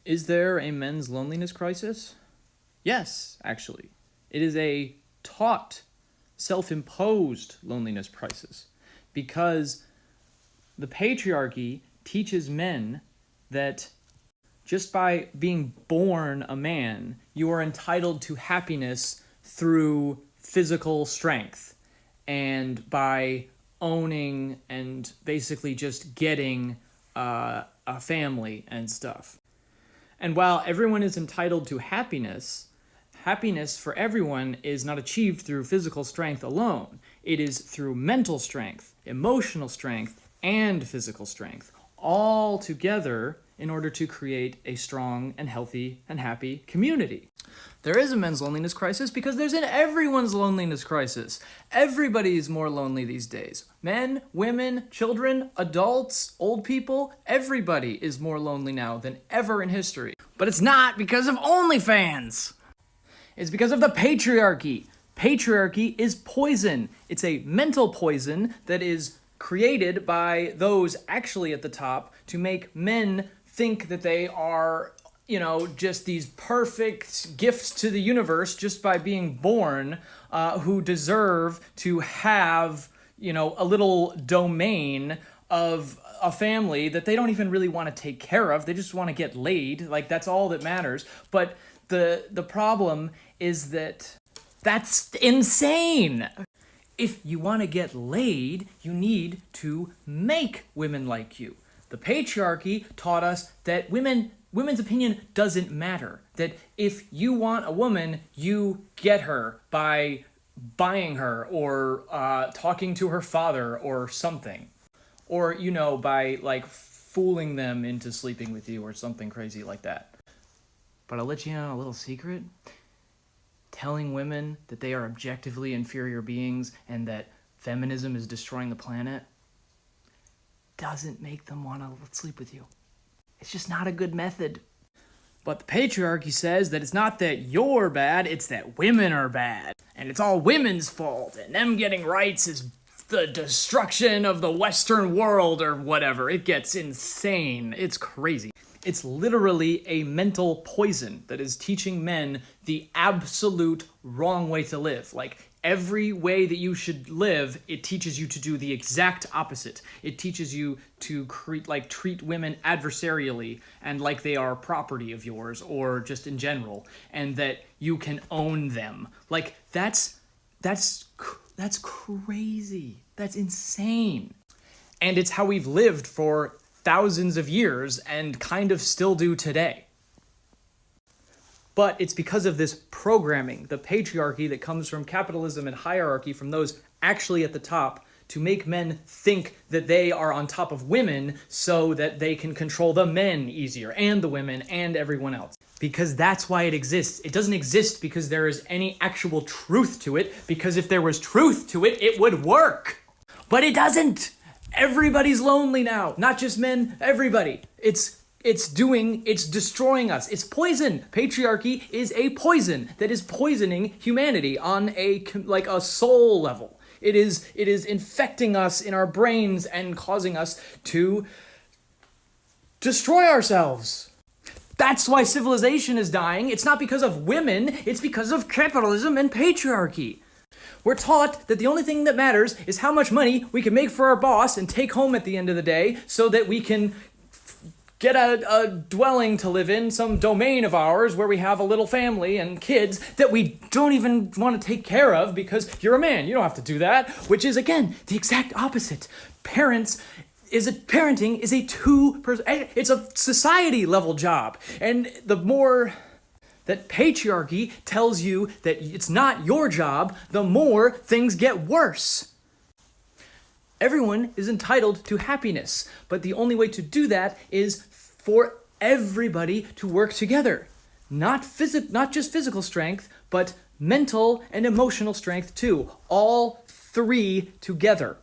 Is there a men's loneliness crisis? Yes, actually. It is a taught, self-imposed loneliness crisis because the patriarchy teaches men that just by being born a man, you are entitled to happiness through physical strength and by owning and basically just getting a family and stuff. And while everyone is entitled to happiness, happiness for everyone is not achieved through physical strength alone. It is through mental strength, emotional strength, and physical strength, all together in order to create a strong and healthy and happy community. There is a men's loneliness crisis because there's an everyone's loneliness crisis. Everybody is more lonely these days. Men, women, children, adults, old people, everybody is more lonely now than ever in history. But it's not because of OnlyFans. It's because of the patriarchy. Patriarchy is poison. It's a mental poison that is created by those actually at the top to make men think that they are, just these perfect gifts to the universe just by being born, who deserve to have, a little domain of a family that they don't even really want to take care of. They just want to get laid. Like, that's all that matters. But the problem is that that's insane. If you want to get laid, you need to make women like you. The patriarchy taught us that women's opinion doesn't matter. That if you want a woman, you get her by buying her or talking to her father or something. Or, by fooling them into sleeping with you or something crazy like that. But I'll let you in on a little secret. Telling women that they are objectively inferior beings and that feminism is destroying the planet doesn't make them want to sleep with you. It's just not a good method. But the patriarchy says that it's not that you're bad, it's that women are bad. And it's all women's fault, and them getting rights is the destruction of the Western world or whatever. It gets insane. It's crazy. It's literally a mental poison that is teaching men the absolute wrong way to live. Like, every way that you should live, it teaches you to do the exact opposite. It teaches you to treat women adversarially and like they are property of yours or just in general, and that you can own them. Like, that's crazy. That's insane. And it's how we've lived for thousands of years and kind of still do today. But it's because of this programming, the patriarchy that comes from capitalism and hierarchy from those actually at the top, to make men think that they are on top of women so that they can control the men easier and the women and everyone else. Because that's why it exists. It doesn't exist because there is any actual truth to it, because if there was truth to it, it would work. But it doesn't. Everybody's lonely now. Not just men, everybody. It's destroying us. It's poison. Patriarchy is a poison that is poisoning humanity on a soul level. It is infecting us in our brains and causing us to destroy ourselves. That's why civilization is dying. It's not because of women, it's because of capitalism and patriarchy. We're taught that the only thing that matters is how much money we can make for our boss and take home at the end of the day so that we can get a dwelling to live in, some domain of ours where we have a little family and kids that we don't even want to take care of because you're a man, you don't have to do that, which is, again, the exact opposite. Parenting is a two-person, it's a society level job. And the more that patriarchy tells you that it's not your job, the more things get worse. Everyone is entitled to happiness, but the only way to do that is for everybody to work together. Not just physical strength, but mental and emotional strength too. All three together.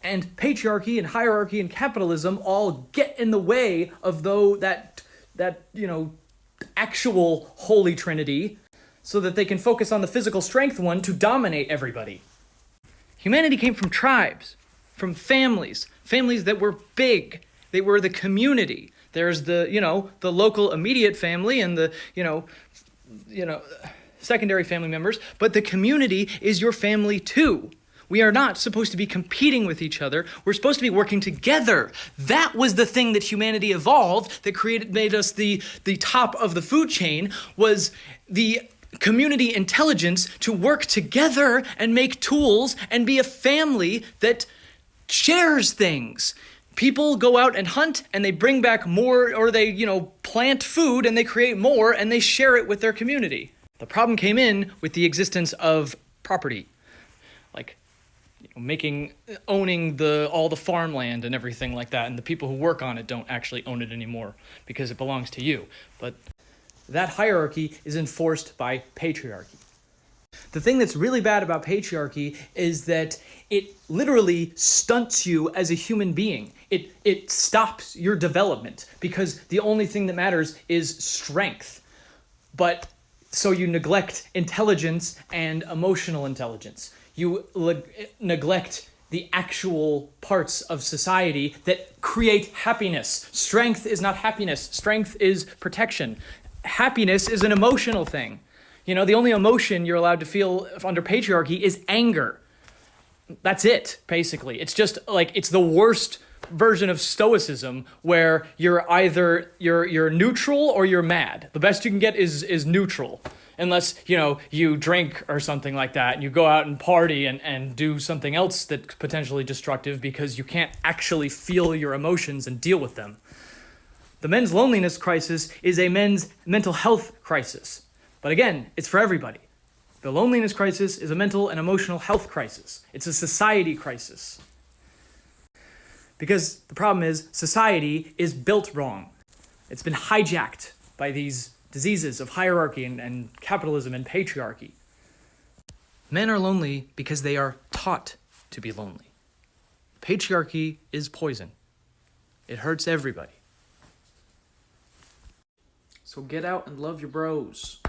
And patriarchy and hierarchy and capitalism all get in the way of that actual holy trinity so that they can focus on the physical strength one to dominate everybody. Humanity came from tribes, from families that were big. They were the community. There's the local immediate family and the, secondary family members, but the community is your family too. We are not supposed to be competing with each other. We're supposed to be working together. That was the thing that humanity evolved that made us the top of the food chain, was the community intelligence to work together and make tools and be a family that shares things. People go out and hunt and they bring back more, or they, plant food and they create more and they share it with their community. The problem came in with the existence of property, like owning all the farmland and everything like that, and the people who work on it don't actually own it anymore because it belongs to you. But that hierarchy is enforced by patriarchy. The thing that's really bad about patriarchy is that it literally stunts you as a human being. It stops your development because the only thing that matters is strength. But so you neglect intelligence and emotional intelligence. You neglect the actual parts of society that create happiness. Strength is not happiness. Strength is protection. Happiness is an emotional thing. The only emotion you're allowed to feel under patriarchy is anger. That's it, basically. It's just it's the worst version of stoicism where you're either you're neutral or you're mad. The best you can get is neutral. Unless, you drink or something like that and you go out and party and do something else that's potentially destructive because you can't actually feel your emotions and deal with them. The men's loneliness crisis is a men's mental health crisis. But again, it's for everybody. The loneliness crisis is a mental and emotional health crisis. It's a society crisis. Because the problem is, society is built wrong. It's been hijacked by these diseases of hierarchy and capitalism and patriarchy. Men are lonely because they are taught to be lonely. Patriarchy is poison. It hurts everybody. So get out and love your bros.